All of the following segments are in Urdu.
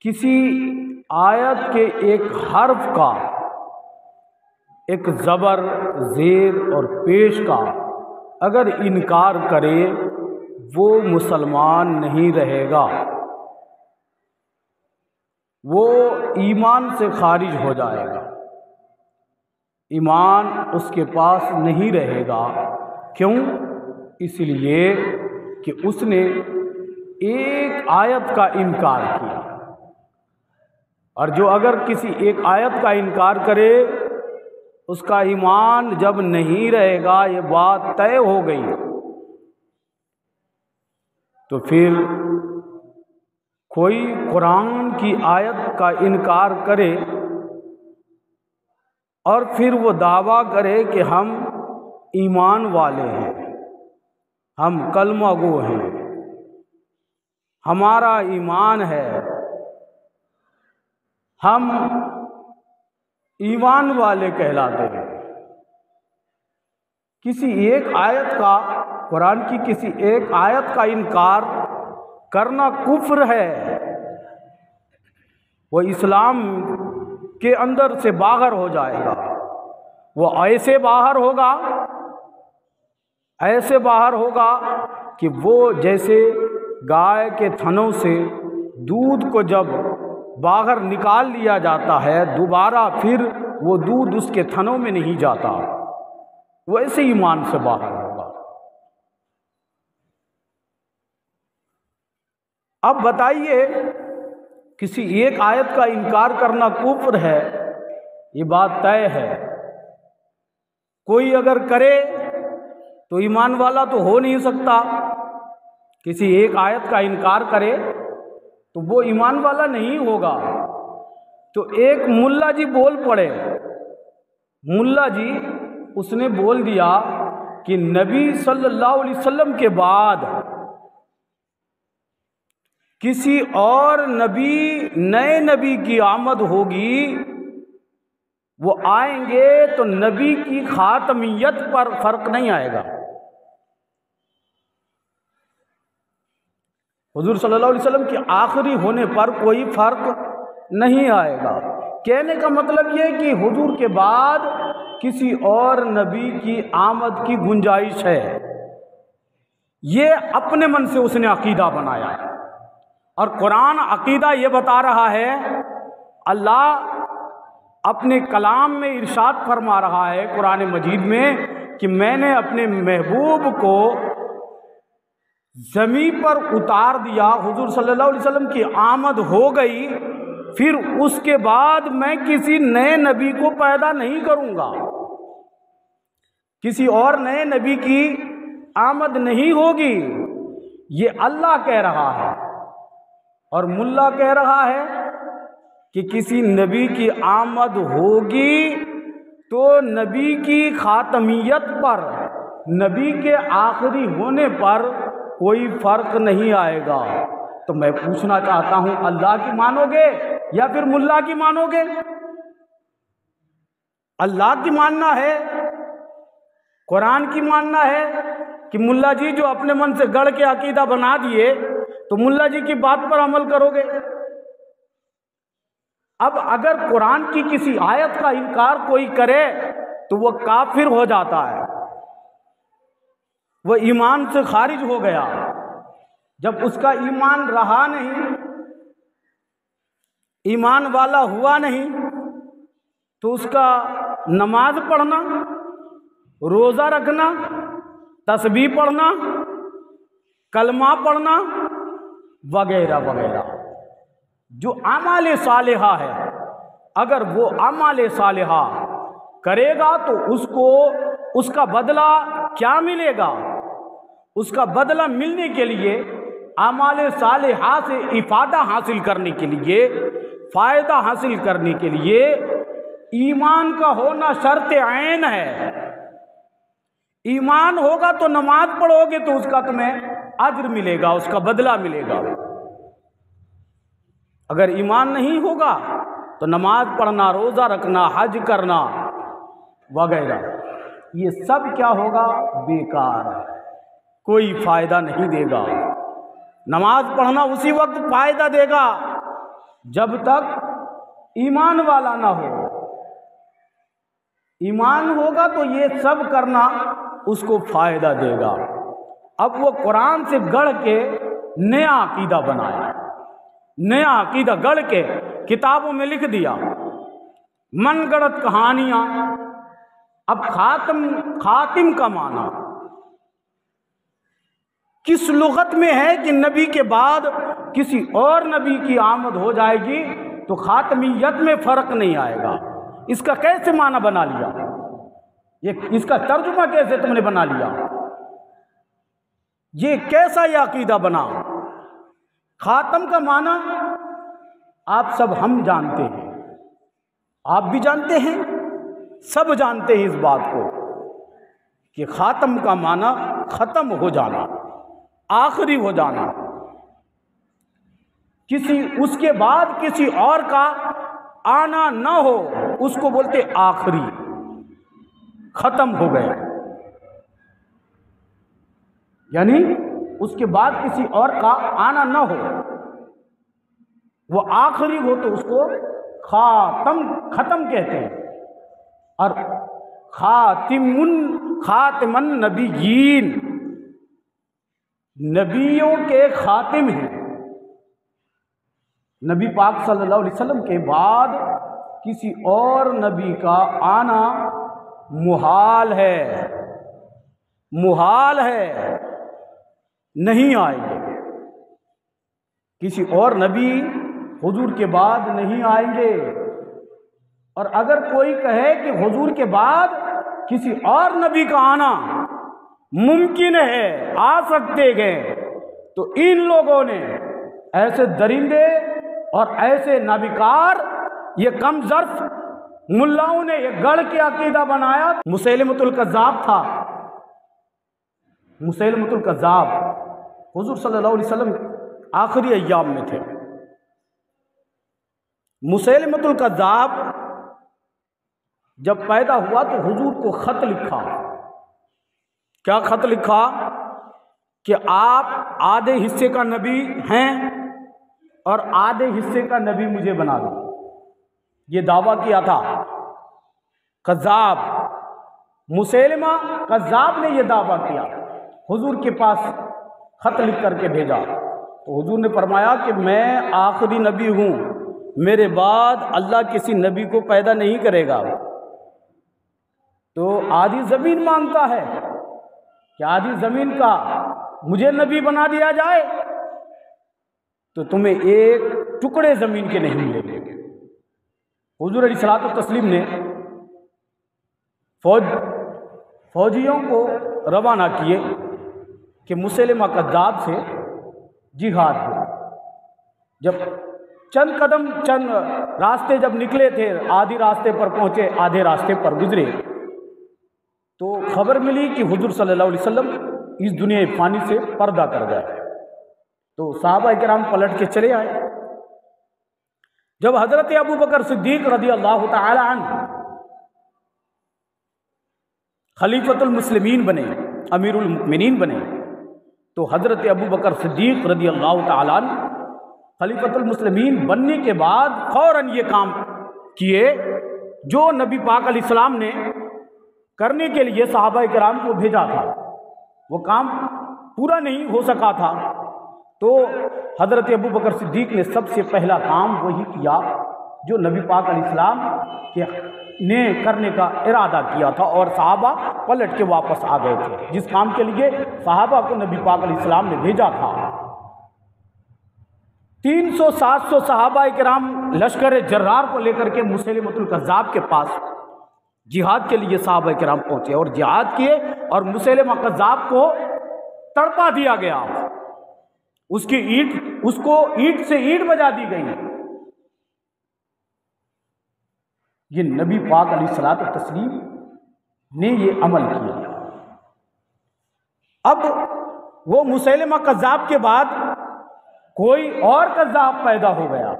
کسی آیت کے ایک حرف کا، ایک زبر، زیر اور پیش کا اگر انکار کرے وہ مسلمان نہیں رہے گا، وہ ایمان سے خارج ہو جائے گا، ایمان اس کے پاس نہیں رہے گا۔ کیوں؟ اس لیے کہ اس نے ایک آیت کا انکار کیا، اور جو اگر کسی ایک آیت کا انکار کرے اس کا ایمان جب نہیں رہے گا، یہ بات طے ہو گئی، تو پھر کوئی قرآن کی آیت کا انکار کرے اور پھر وہ دعویٰ کرے کہ ہم ایمان والے ہیں، ہم کلمہ گو ہیں، ہمارا ایمان ہے، ہم ایمان والے کہلاتے ہیں۔ کسی ایک آیت کا، قرآن کی کسی ایک آیت کا انکار کرنا کفر ہے، وہ اسلام کے اندر سے باہر ہو جائے گا۔ وہ ایسے باہر ہوگا کہ وہ جیسے گائے کے تھنوں سے دودھ کو جب باہر نکال لیا جاتا ہے دوبارہ پھر وہ دودھ اس کے تھنوں میں نہیں جاتا، وہ ایسے ایمان سے باہر ہوگا۔ اب بتائیے، کسی ایک آیت کا انکار کرنا کفر ہے، یہ بات طے ہے۔ کوئی اگر کرے تو ایمان والا تو ہو نہیں سکتا، کسی ایک آیت کا انکار کرے تو وہ ایمان والا نہیں ہوگا۔ تو ایک ملا جی بول پڑے، ملا جی اس نے بول دیا کہ نبی صلی اللہ علیہ وسلم کے بعد کسی اور نبی، نئے نبی کی آمد ہوگی، وہ آئیں گے تو نبی کی خاتمیت پر فرق نہیں آئے گا۔ حضور صلی اللہ علیہ وسلم کے آخری ہونے پر کوئی فرق نہیں آئے گا۔ کہنے کا مطلب یہ کہ حضور کے بعد کسی اور نبی کی آمد کی گنجائش ہے، یہ اپنے من سے اس نے عقیدہ بنایا ہے۔ اور قرآن عقیدہ یہ بتا رہا ہے، اللہ اپنے کلام میں ارشاد فرما رہا ہے قرآن مجید میں کہ میں نے اپنے محبوب کو زمین پر اتار دیا، حضور صلی اللہ علیہ وسلم کی آمد ہو گئی، پھر اس کے بعد میں کسی نئے نبی کو پیدا نہیں کروں گا، کسی اور نئے نبی کی آمد نہیں ہوگی، یہ اللہ کہہ رہا ہے۔ اور ملا کہہ رہا ہے کہ کسی نبی کی آمد ہوگی تو نبی کی خاتمیت پر، نبی کے آخری ہونے پر کوئی فرق نہیں آئے گا۔ تو میں پوچھنا چاہتا ہوں، اللہ کی مانو گے یا پھر ملا کی مانو گے؟ اللہ کی ماننا ہے، قرآن کی ماننا ہے کہ ملا جی جو اپنے من سے گڑھ کے عقیدہ بنا دیے تو ملا جی کی بات پر عمل کرو گے؟ اب اگر قرآن کی کسی آیت کا انکار کوئی کرے تو وہ کافر ہو جاتا ہے، وہ ایمان سے خارج ہو گیا۔ جب اس کا ایمان رہا نہیں، ایمان والا ہوا نہیں، تو اس کا نماز پڑھنا، روزہ رکھنا، تسبیح پڑھنا، کلمہ پڑھنا وغیرہ وغیرہ جو اعمال صالحہ ہے، اگر وہ اعمال صالحہ کرے گا تو اس کا بدلہ کیا ملے گا؟ اس کا بدلہ ملنے کے لیے، اعمال صالحہ سے افادہ حاصل کرنے کے لیے، فائدہ حاصل کرنے کے لیے ایمان کا ہونا شرط عین ہے۔ ایمان ہوگا تو نماز پڑھو گے تو اس کا تمہیں اجر ملے گا، اس کا بدلہ ملے گا۔ اگر ایمان نہیں ہوگا تو نماز پڑھنا، روزہ رکھنا، حج کرنا وغیرہ یہ سب کیا ہوگا؟ بیکار ہے، کوئی فائدہ نہیں دے گا۔ نماز پڑھنا اسی وقت فائدہ دے گا جب تک ایمان والا نہ ہو۔ ایمان ہوگا تو یہ سب کرنا اس کو فائدہ دے گا۔ اب وہ قرآن سے گڑھ کے نیا عقیدہ بنایا، نیا عقیدہ گڑھ کے کتابوں میں لکھ دیا، من گڑت کہانیاں۔ اب خاتم کا معنی کس لغت میں ہے کہ نبی کے بعد کسی اور نبی کی آمد ہو جائے گی تو خاتمیت میں فرق نہیں آئے گا۔ اس کا کیسے معنی بنا لیا؟ اس کا ترجمہ کیسے تم نے بنا لیا؟ یہ کیسا یہ عقیدہ بنا؟ خاتم کا معنی آپ سب ہم جانتے ہیں، آپ بھی جانتے ہیں، سب جانتے ہیں اس بات کو کہ خاتم کا معنی ختم ہو جانا، آخری ہو جانا، اس کے بعد کسی اور کا آنا نہ ہو، اس کو بولتے آخری، ختم ہو گئے، یعنی اس کے بعد کسی اور کا آنا نہ ہو، وہ آخری ہو تو اس کو ختم کہتے ہیں۔ اور خاتم النبیین، نبیوں کے خاتم ہیں۔ نبی پاک صلی اللہ علیہ وسلم کے بعد کسی اور نبی کا آنا محال ہے، محال ہے، نہیں آئیں گے۔ کسی اور نبی حضور کے بعد نہیں آئیں گے۔ اور اگر کوئی کہے کہ حضور کے بعد کسی اور نبی کا آنا ممکن ہے، آ سکتے ہیں، تو ان لوگوں نے، ایسے درندے اور ایسے نابکار، یہ کم ظرف ملاؤں نے یہ گڑھ کے عقیدہ بنایا۔ مسیلمۃ الکذاب تھا، مسیلمۃ الکذاب حضور صلی اللہ علیہ وسلم آخری ایام میں تھے۔ مسیلمۃ الکذاب جب پیدا ہوا تو حضور کو خط لکھا۔ کیا خط لکھا؟ کہ آپ آدھے حصے کا نبی ہیں اور آدھے حصے کا نبی مجھے بنا دو۔ یہ دعویٰ کیا تھا کذاب، مسیلمہ کذاب نے یہ دعویٰ کیا، حضور کے پاس خط لکھ کر کے بھیجا تو حضور نے فرمایا کہ میں آخری نبی ہوں، میرے بعد اللہ کسی نبی کو پیدا نہیں کرے گا۔ تو آدھی زمین مانگتا ہے کہ آدھی زمین کا مجھے نبی بنا دیا جائے تو تمہیں ایک ٹکڑے زمین کے نہیں ملیں گے۔ حضور علیہ الصلوۃ والتسلیم نے فوجیوں کو روانہ کیے کہ مسیلمہ کذاب سے جہاد ہو۔ جب چند راستے جب نکلے تھے، آدھی راستے پر پہنچے، آدھے راستے پر گزرے، تو خبر ملی کہ حضور صلی اللہ علیہ وسلم اس دنیا فانی سے پردہ کر گئے۔ تو صحابہ کرام پلٹ کے چلے آئے۔ جب حضرت ابو بکر صدیق رضی اللہ تعالی عنہ خلیفۃ المسلمین بنے، امیر المؤمنین بنے، تو حضرت ابو بکر صدیق رضی اللہ تعالی عنہ خلیفۃ المسلمین بننے کے بعد فوراً یہ کام کیے جو نبی پاک علیہ السلام نے کرنے کے لیے صحابہ کرام کو بھیجا تھا۔ وہ کام پورا نہیں ہو سکا تھا تو حضرت ابو بکر صدیق نے سب سے پہلا کام وہی کیا جو نبی پاک علیہ السلام نے کرنے کا ارادہ کیا تھا، اور صحابہ پلٹ کے واپس آ گئے تھے جس کام کے لیے صحابہ کو نبی پاک علیہ السلام نے بھیجا تھا۔ 300-700 صحابہ کرام لشکر جرار کو لے کر کے مسیلمۃ الکذاب کے پاس جہاد کے لیے صحابہ کرام پہنچے اور جہاد کیے، اور مسیلمہ کذاب کو تڑپا دیا گیا، اس کو اینٹ سے اینٹ بجا دی گئی۔ یہ نبی پاک علیہ الصلوۃ والتسلیم نے یہ عمل کیا۔ اب وہ مسیلمہ کذاب کے بعد کوئی اور کذاب پیدا ہو گیا،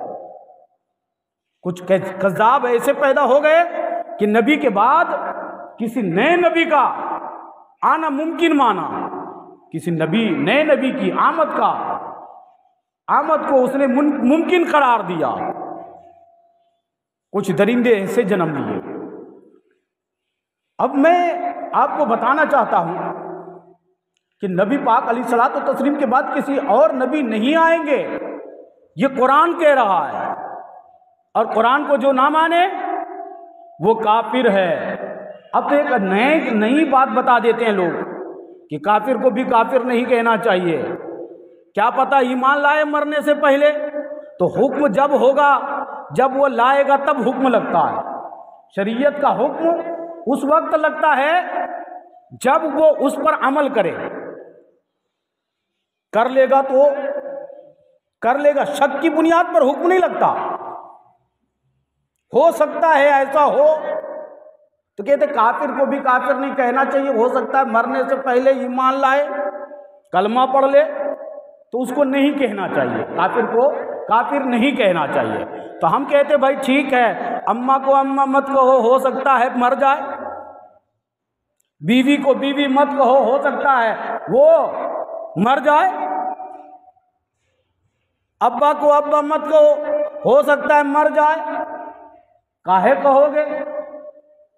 کچھ کذاب ایسے پیدا ہو گئے کہ نبی کے بعد کسی نئے نبی کا آنا ممکن مانا، کسی نئے نبی کی آمد کا آمد کو اس نے ممکن قرار دیا، کچھ درندے ایسے جنم لیے۔ اب میں آپ کو بتانا چاہتا ہوں کہ نبی پاک علیہ الصلوۃ والتسلیم کے بعد کسی اور نبی نہیں آئیں گے، یہ قرآن کہہ رہا ہے، اور قرآن کو جو نہ مانے وہ کافر ہے۔ اب تو ایک نئی بات بتا دیتے ہیں لوگ کہ کافر کو بھی کافر نہیں کہنا چاہیے، کیا پتہ ایمان لائے مرنے سے پہلے، تو حکم جب ہوگا، جب وہ لائے گا تب حکم لگتا ہے۔ شریعت کا حکم اس وقت لگتا ہے جب وہ اس پر عمل کرے، کر لے گا تو کر لے گا، شک کی بنیاد پر حکم نہیں لگتا۔ ہو سکتا ہے ایسا ہو تو کہتے کافر کو بھی کافر نہیں کہنا چاہیے، ہو سکتا ہے مرنے سے پہلے ایمان لائے کلمہ پڑھ لے تو اس کو نہیں کہنا چاہیے، کافر کو کافر نہیں کہنا چاہیے۔ تو ہم کہتے بھائی ٹھیک ہے، اماں کو اماں مت کہو، ہو سکتا ہے مر جائے، بیوی کو بیوی مت کہو، ہو سکتا ہے وہ مر جائے، ابا کو ابا مت کہو، ہو سکتا ہے مر جائے، کاہے کہو گے؟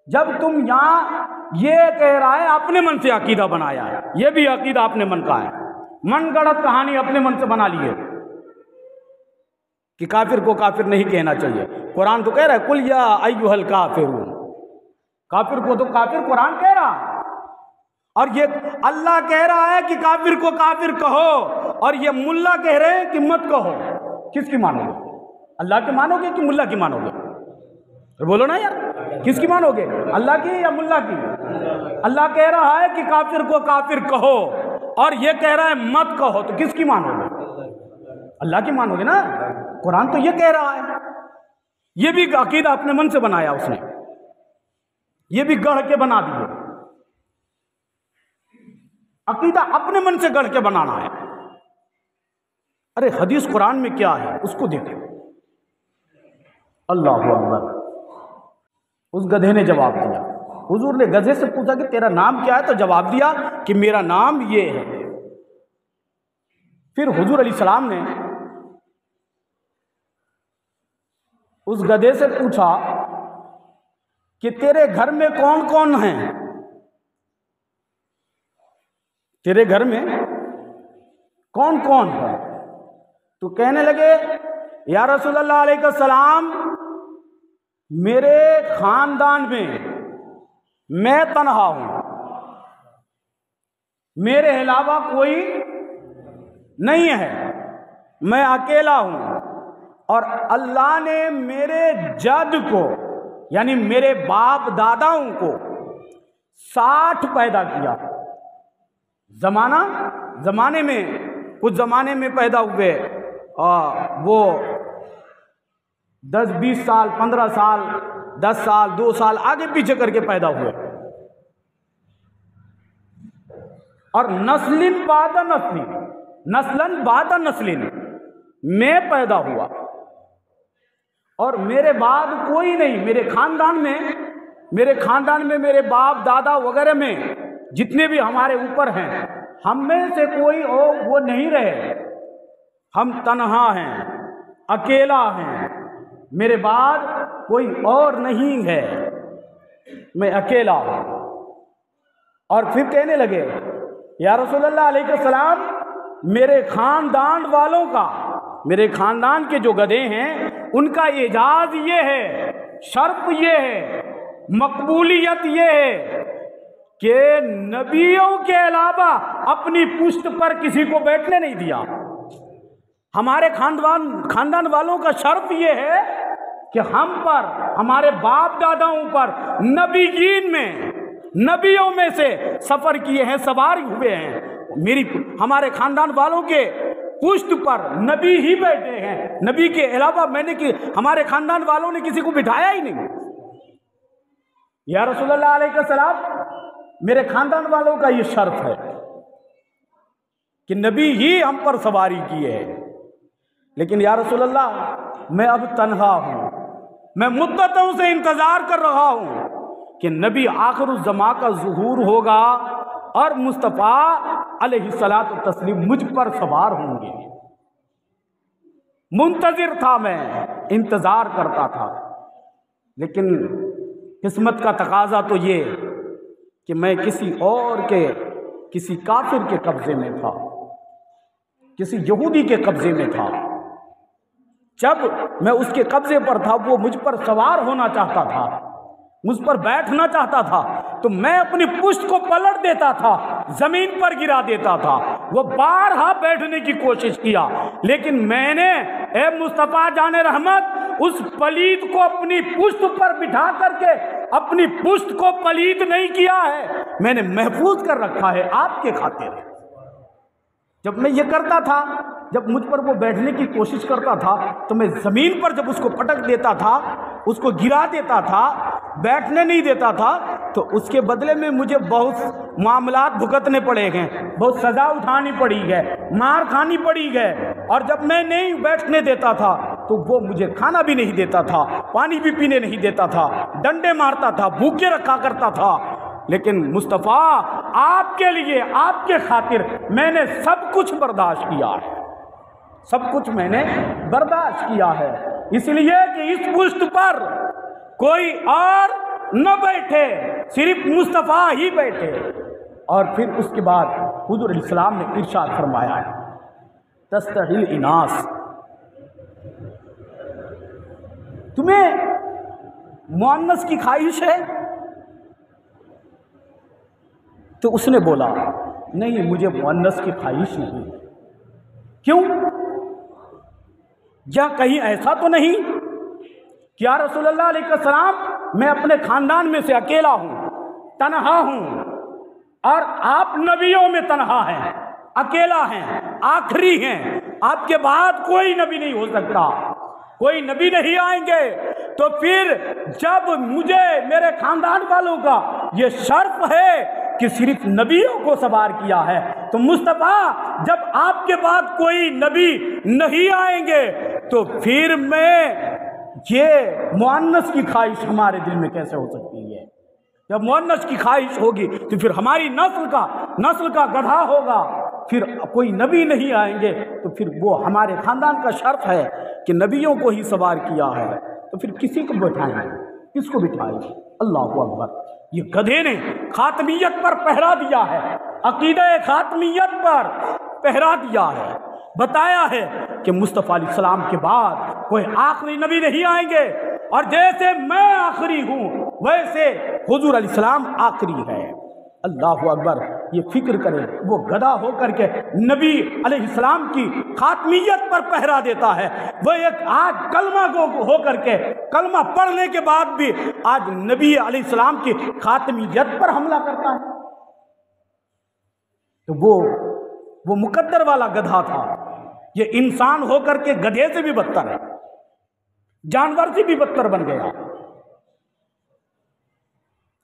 جب تم یہاں یہ کہہ رہا ہے اپنے من سے عقیدہ بنایا ہے، یہ بھی عقیدہ اپنے من کا ہے، من گڑت کہانی اپنے من سے بنا لیے کہ کافر کو کافر نہیں کہنا چاہیے۔ قرآن تو کہہ رہا ہے قل یا ایھا الکافرون، کافر کو تو کافر قرآن کہہ رہا ہے، اور یہ اللہ کہہ رہا ہے کہ کافر کو کافر کہو، اور یہ ملا کہہ رہے ہیں کہ مت کہو۔ کس کی مانو گے؟ اللہ کی مانو گے کہ ملا کی مانو گے؟ بولو نا یار، کس کی مانو گے؟ اللہ کی یا ملا کی؟ اللہ کہہ رہا ہے کہ کافر کو کافر کہو، اور یہ کہہ رہا ہے مت کہو، تو کس کی مانو گے؟ اللہ کی مانو گے نا۔ قرآن تو یہ کہہ رہا ہے، یہ بھی عقیدہ اپنے من سے بنایا اس نے، یہ بھی گڑھ کے بنا دیے، عقیدہ اپنے من سے گڑھ کے بنانا ہے۔ ارے حدیث قرآن میں کیا ہے اس کو دیکھیں۔ اللہ اکبر۔ اس گدھے نے جواب دیا، حضور نے گدھے سے پوچھا کہ تیرا نام کیا ہے، تو جواب دیا کہ میرا نام یہ ہے۔ پھر حضور علیہ السلام نے اس گدھے سے پوچھا کہ تیرے گھر میں کون کون ہیں؟ تیرے گھر میں کون کون ہے؟ تو کہنے لگے یا رسول اللہ علیہ السلام، میرے خاندان میں تنہا ہوں، میرے علاوہ کوئی نہیں ہے، میں اکیلا ہوں، اور اللہ نے میرے جد کو یعنی میرے باپ داداؤں کو 60 پیدا کیا۔ زمانے میں کچھ زمانے میں پیدا ہوئے، وہ 10-20 سال 15 سال 10 سال 2 سال آگے پیچھے کر کے پیدا ہوئے، اور نسلن بعد نسلن میں پیدا ہوا، اور میرے بعد کوئی نہیں، میرے خاندان میں میرے باپ دادا وغیرہ میں جتنے بھی ہمارے اوپر ہیں، ہم میں سے کوئی اور وہ نہیں رہے، ہم تنہا ہیں، اکیلا ہیں، میرے بعد کوئی اور نہیں ہے، میں اکیلا ہوں۔ اور پھر کہنے لگے یا رسول اللہ علیہ السلام، میرے خاندان والوں کا، میرے خاندان کے جو گدھے ہیں ان کا اعزاز یہ ہے، شرف یہ ہے، مقبولیت یہ ہے کہ نبیوں کے علاوہ اپنی پشت پر کسی کو بیٹھنے نہیں دیا۔ ہمارے خاندان والوں کا شرف یہ ہے کہ ہم پر، ہمارے باپ داداؤں پر نبیوں میں سے سفر کیے ہیں، سوار ہوئے ہیں، ہمارے خاندان والوں کے پشت پر نبی ہی بیٹھے ہیں، نبی کے علاوہ ہمارے خاندان والوں نے کسی کو بٹھایا ہی نہیں۔ یا رسول اللہ علیہ السلام، میرے خاندان والوں کا یہ شرف ہے کہ نبی ہی ہم پر سواری کیے ہیں، لیکن یا رسول اللہ میں اب تنہا ہوں، میں مدتوں سے انتظار کر رہا ہوں کہ نبی آخر الزماں کا ظہور ہوگا اور مصطفیٰ علیہ الصلوۃ والتسلیم مجھ پر سوار ہوں گے۔ منتظر تھا، میں انتظار کرتا تھا، لیکن قسمت کا تقاضا تو یہ کہ میں کسی اور کے، کسی کافر کے قبضے میں تھا، کسی یہودی کے قبضے میں تھا۔ جب میں اس کے قبضے پر تھا، وہ مجھ پر سوار ہونا چاہتا تھا، مجھ پر بیٹھنا چاہتا تھا، تو میں اپنی پشت کو پلٹ دیتا تھا، زمین پر گرا دیتا تھا۔ وہ بارہا بیٹھنے کی کوشش کیا، لیکن میں نے، اے مصطفیٰ جان رحمت، اس پلید کو اپنی پشت پر بٹھا کر کے اپنی پشت کو پلید نہیں کیا ہے، میں نے محفوظ کر رکھا ہے آپ کے خاطر۔ جب میں یہ کرتا تھا، جب مجھ پر وہ بیٹھنے کی کوشش کرتا تھا، تو میں زمین پر جب اس کو پٹک دیتا تھا، اس کو گرا دیتا تھا، بیٹھنے نہیں دیتا تھا، تو اس کے بدلے میں مجھے بہت معاملات بھگتنے پڑے گئے، بہت سزا اٹھانی پڑی ہے، مار کھانی پڑی ہے۔ اور جب میں نہیں بیٹھنے دیتا تھا تو وہ مجھے کھانا بھی نہیں دیتا تھا، پانی بھی پینے نہیں دیتا تھا، ڈنڈے مارتا تھا، بھوکے رکھا کرتا تھا۔ لیکن مصطفیٰ، آپ کے لیے، آپ کے خاطر میں نے سب کچھ برداشت کیا ہے، سب کچھ میں نے برداشت کیا ہے، اس لیے کہ اس پشت پر کوئی اور نہ بیٹھے، صرف مصطفیٰ ہی بیٹھے۔ اور پھر اس کے بعد حضور علیہ السلام نے ارشاد فرمایا ہے، تستحی الاناس، تمہیں مؤنث کی خواہش ہے؟ تو اس نے بولا، نہیں، مجھے مؤنث کی خواہش نہیں۔ کیوں؟ یا کہیں ایسا تو نہیں کہ یا رسول اللہ علیہ السلام، میں اپنے خاندان میں سے اکیلا ہوں، تنہا ہوں، اور آپ نبیوں میں تنہا ہیں، اکیلا ہیں، آخری ہیں، آپ کے بعد کوئی نبی نہیں ہو سکتا، کوئی نبی نہیں آئیں گے، تو پھر جب مجھے، میرے خاندان والوں کا یہ شرف ہے کہ صرف نبیوں کو سوار کیا ہے، تو مصطفیٰ جب آپ کے بعد کوئی نبی نہیں آئیں گے تو پھر میں، یہ مؤنث کی خواہش ہمارے دل میں کیسے ہو سکتی ہے؟ جب مؤنث کی خواہش ہوگی تو پھر ہماری نسل کا گدھا ہوگا، پھر کوئی نبی نہیں آئیں گے، تو پھر وہ ہمارے خاندان کا شرف ہے کہ نبیوں کو ہی سوار کیا ہے، تو پھر کسی کو بٹھائیں گے، کس کو بٹھائیں گے؟ اللہ اکبر! یہ گدھے نے خاتمیت پر پہرا دیا ہے، عقیدہ خاتمیت پر پہرا دیا ہے، بتایا ہے کہ مصطفیٰ علیہ السلام کے بعد کوئی آخری نبی نہیں آئیں گے، اور جیسے میں آخری ہوں ویسے حضور علیہ السلام آخری ہے۔ اللہ اکبر! یہ فکر کریں، وہ گدھا ہو کر کے نبی علیہ السلام کی خاتمیت پر پہرا دیتا ہے، وہ ایک آج کلمہ گو ہو کر کے، کلمہ پڑھنے کے بعد بھی آج نبی علیہ السلام کی خاتمیت پر حملہ کرتا ہے۔ تو وہ مقدر والا گدھا تھا، یہ انسان ہو کر کے گدھے سے بھی بدتر ہے، جانور سے بھی بدتر بن گیا،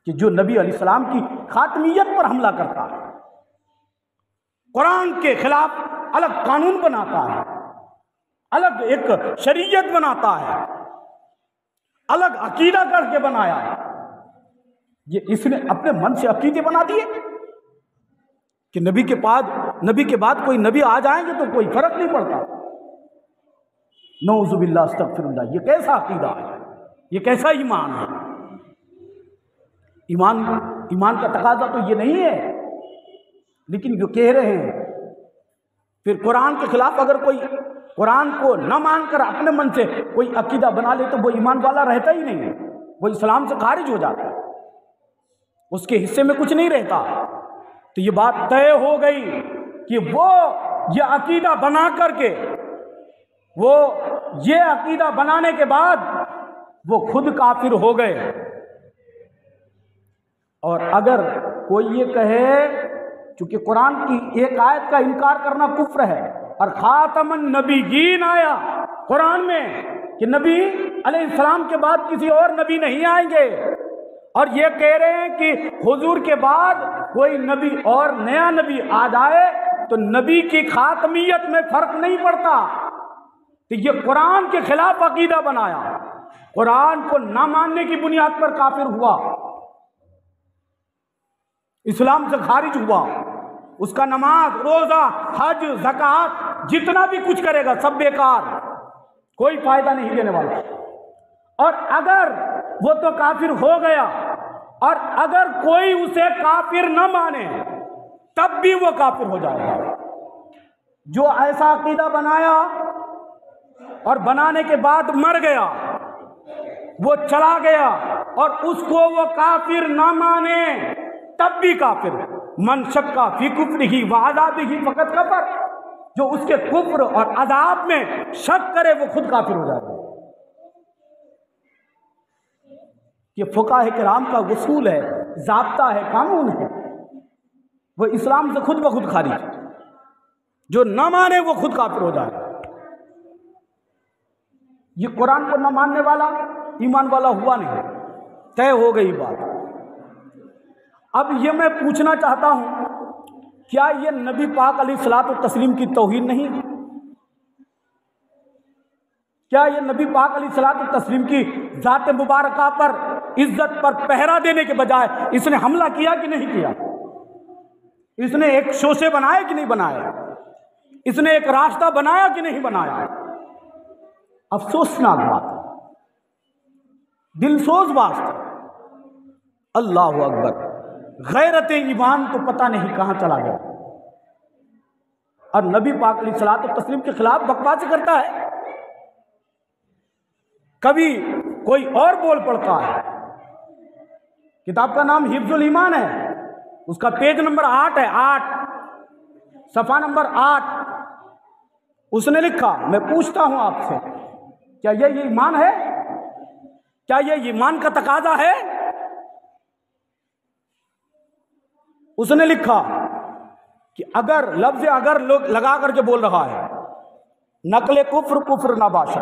کہ جو نبی علیہ السلام کی خاتمیت پر حملہ کرتا ہے، قرآن کے خلاف الگ قانون بناتا ہے، الگ ایک شریعت بناتا ہے، الگ عقیدہ کر کے بنایا ہے۔ یہ اس نے اپنے من سے عقیدے بنا دیے کہ نبی کے بعد کوئی نبی آ جائیں گے تو کوئی فرق نہیں پڑتا۔ نعوذ باللہ، استغفر اللہ! یہ کیسا عقیدہ ہے؟ یہ کیسا ایمان ہے؟ ایمان کا تقاضا تو یہ نہیں ہے، لیکن جو کہہ رہے ہیں، پھر قرآن کے خلاف اگر کوئی قرآن کو نہ مان کر اپنے من سے کوئی عقیدہ بنا لے تو وہ ایمان والا رہتا ہی نہیں ہے، وہ اسلام سے خارج ہو جاتا ہے، اس کے حصے میں کچھ نہیں رہتا۔ تو یہ بات طے ہو گئی کہ وہ یہ عقیدہ بنا کر کے، وہ یہ عقیدہ بنانے کے بعد وہ خود کافر ہو گئے۔ اور اگر کوئی یہ کہے، چونکہ قرآن کی ایک آیت کا انکار کرنا کفر ہے، اور خاتم النبیین آیا قرآن میں کہ نبی علیہ السلام کے بعد کسی اور نبی نہیں آئیں گے، اور یہ کہہ رہے ہیں کہ حضور کے بعد کوئی نبی اور نیا نبی آ جائے تو نبی کی خاتمیت میں فرق نہیں پڑتا، تو یہ قرآن کے خلاف عقیدہ بنایا، قرآن کو نہ ماننے کی بنیاد پر کافر ہوا، اسلام سے خارج ہوا، اس کا نماز، روزہ، حج، زکوٰۃ، جتنا بھی کچھ کرے گا سب بیکار، کوئی فائدہ نہیں دینے والا. اور اگر وہ تو کافر ہو گیا، اور اگر کوئی اسے کافر نہ مانے تب بھی وہ کافر ہو جائے گا. جو ایسا عقیدہ بنایا اور بنانے کے بعد مر گیا، وہ چلا گیا اور اس کو وہ کافر نہ مانے تب بھی کافر. من شک فی کفرہ وعذابہ فقد کفر. جو اس کے کفر اور عذاب میں شک کرے وہ خود کافر ہو جائے گا. یہ فقہاء کرام کا اصول ہے، ضابطہ ہے، قانون ہے. وہ اسلام سے خود بخود خارج. جو نہ مانے وہ خود کافر ہو جائے. یہ قرآن کو نہ ماننے والا ایمان والا ہوا نہیں، طے ہو گئی بات. اب یہ میں پوچھنا چاہتا ہوں، کیا یہ نبی پاک علیہ الصلوۃ والتسلیم کی توہین نہیں؟ کیا یہ نبی پاک علیہ الصلوۃ والتسلیم کی ذات مبارکہ پر، عزت پر پہرا دینے کے بجائے اس نے حملہ کیا کہ نہیں کیا؟ اس نے ایک شوشے بنائے کہ نہیں بنایا؟ اس نے ایک راستہ بنایا کہ نہیں بنایا؟ افسوسناک بات، دلسوز بات. اللہ اکبر. غیرت ایمان تو پتہ نہیں کہاں چلا گیا، اور نبی پاک علیہ الصلوۃ والتسلیم کے خلاف بکواس کرتا ہے. کبھی کوئی اور بول پڑتا ہے. کتاب کا نام حفظ الایمان ہے، اس کا پیج نمبر 8 ہے، 8 صفحہ نمبر 8. اس نے لکھا، میں پوچھتا ہوں آپ سے، کیا یہ ایمان ہے؟ کیا یہ ایمان کا تقاضا ہے؟ اس نے لکھا کہ اگر لفظ اگر لوگ لگا کر کے بول رہا ہے، نقل کفر ناباشا.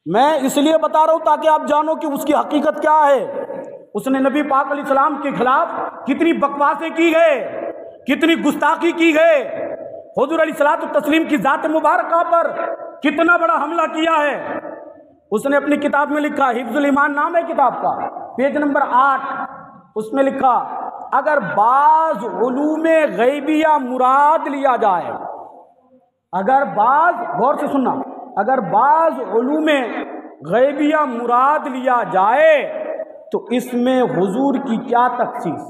میں اس لیے بتا رہا ہوں تاکہ آپ جانو کہ اس کی حقیقت کیا ہے. اس نے نبی پاک علیہ السلام کے خلاف کتنی بکواسیں کی گئے، کتنی گستاخی کی گئے. حضور علیہ الصلوۃ والتسلیم کی ذات مبارکہ پر کتنا بڑا حملہ کیا ہے. اس نے اپنی کتاب میں لکھا، حفظ الایمان نام ہے کتاب کا، پیج نمبر 8. اس میں لکھا، اگر بعض علوم غیبیہ مراد لیا جائے، اگر بعض، غور سے سننا، اگر بعض علوم غیبیہ مراد لیا جائے تو اس میں حضور کی کیا تخصیص؟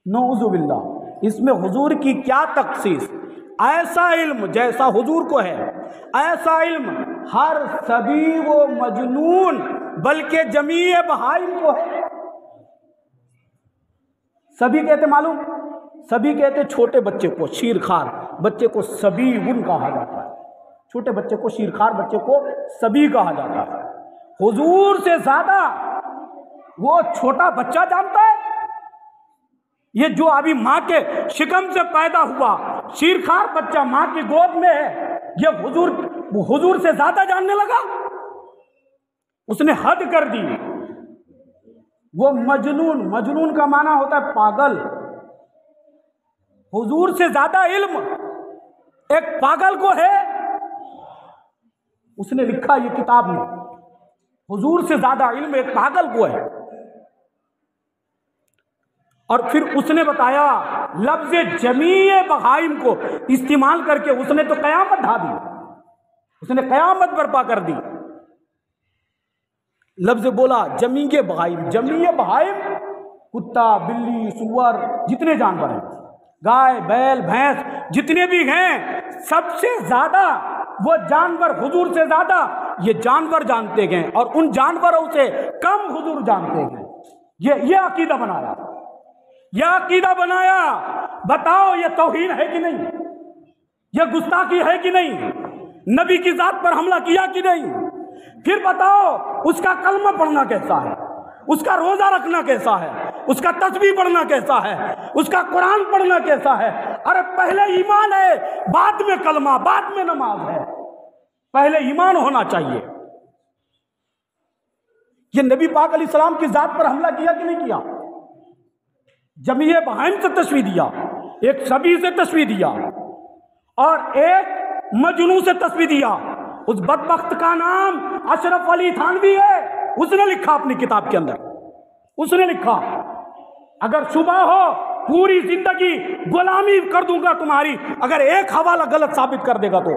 نعوذ باللہ، اس میں حضور کی کیا تخصیص؟ ایسا علم جیسا حضور کو ہے، ایسا علم ہر سبی و مجنون بلکہ جمیع بہائم کو ہے. سبھی کہتے معلوم، سبھی کہتے چھوٹے بچے کو، شیرخوار بچے کو سبی ان کہا جاتا ہے. چھوٹے بچے کو، شیرخوار بچے کو سبی کہا جاتا ہے. حضور سے زیادہ وہ چھوٹا بچہ جانتا ہے. یہ جو ابھی ماں کے شکم سے پیدا ہوا شیرخوار بچہ ماں کی گود میں ہے، یہ حضور سے زیادہ جاننے لگا. اس نے حد کر دی. وہ مجنون کا معنی ہوتا ہے پاگل. حضور سے زیادہ علم ایک پاگل کو ہے. اس نے لکھا یہ کتاب میں، حضور سے زیادہ علم ایک پاگل کو ہے. اور پھر اس نے بتایا لفظ جمیع بہائم کو استعمال کر کے اس نے تو قیامت ڈھا دی، اس نے قیامت برپا کر دی. لفظ بولا جمیع بہائم. جمیع بہائم کتا، بلی، سور، جتنے جانور ہیں، گائے، بیل، بھینس، جتنے بھی ہیں، سب سے زیادہ وہ جانور حضور سے زیادہ یہ جانور جانتے گئے، اور ان جانوروں سے کم حضور جانتے گئے. یہ عقیدہ بنایا، یہ عقیدہ بنایا. بتاؤ یہ توہین ہے کہ نہیں؟ یہ گستاخی ہے کہ نہیں؟ نبی کی ذات پر حملہ کیا کہ نہیں؟ پھر بتاؤ اس کا کلمہ پڑھنا کیسا ہے، اس کا روزہ رکھنا کیسا ہے، اس کا تسبیح پڑھنا کیسا ہے، اس کا قرآن پڑھنا کیسا ہے؟ ارے پہلے ایمان ہے، بعد میں کلمہ، بعد میں نماز ہے. پہلے ایمان ہونا چاہیے. یہ نبی پاک علیہ السلام کی ذات پر حملہ کیا کہ نہیں کیا؟ جمیع بہائم سے تشبیہ دیا، ایک سبی سے تشبیہ دیا، اور ایک مجنون سے تشبیہ دیا. اس بدبخت کا نام اشرف علی تھانوی ہے. اس نے لکھا اپنی کتاب کے اندر، اس نے لکھا اگر شبہ ہو پوری زندگی غلامی کر دوں گا تمہاری، اگر ایک حوالہ غلط ثابت کر دے گا تو